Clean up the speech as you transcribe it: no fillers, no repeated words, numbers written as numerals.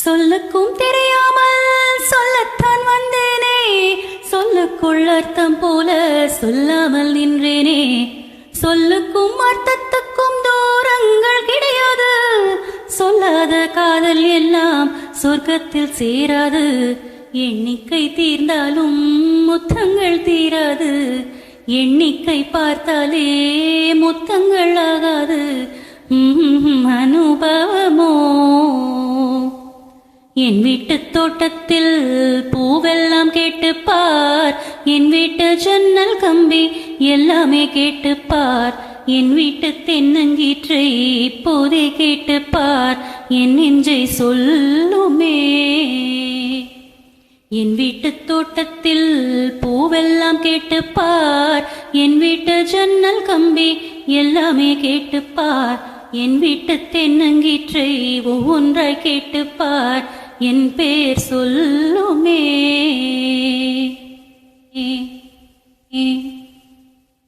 சொல்லுக்கும் தெரியாமல் சொல்லத்தான் வந்தேனே, சொல்லுக்குள் அர்த்தம் போல சொல்லாமல் நின்றேனே. சொல்லுக்கும் அர்த்தத்துக்கும் தூரங்கள் கிடையாது, சொல்லாத காதல் எல்லாம் சொர்க்கத்தில் சேராது. எண்ணிக்கை தீர்ந்தாலும் முத்தங்கள் தீராது, எண்ணிக்கை பார்த்தாலே முத்தங்கள் ஆகாது. அனுபவமோ என் வீட்டு தோட்டத்தில் பூவெல்லாம் கேட்டுப்பார், என் வீட்டு ஜன்னல் கம்பி எல்லாமே கேட்டுப்பார், என் வீட்டு தென்னங்கீற்றை இப்போதே கேட்டுப்பார், என் நெஞ்சை சொல்லுமே. என் வீட்டு தோட்டத்தில் பூவெல்லாம் கேட்டுப்பார், என் வீட்டு ஜன்னல் கம்பி எல்லாமே கேட்டுப்பார், என் வீட்டு தென்னங்கீற்றை ஒவ்வொன்றாய் கேட்டுப்பார், என் பேர் சொல்லுமே.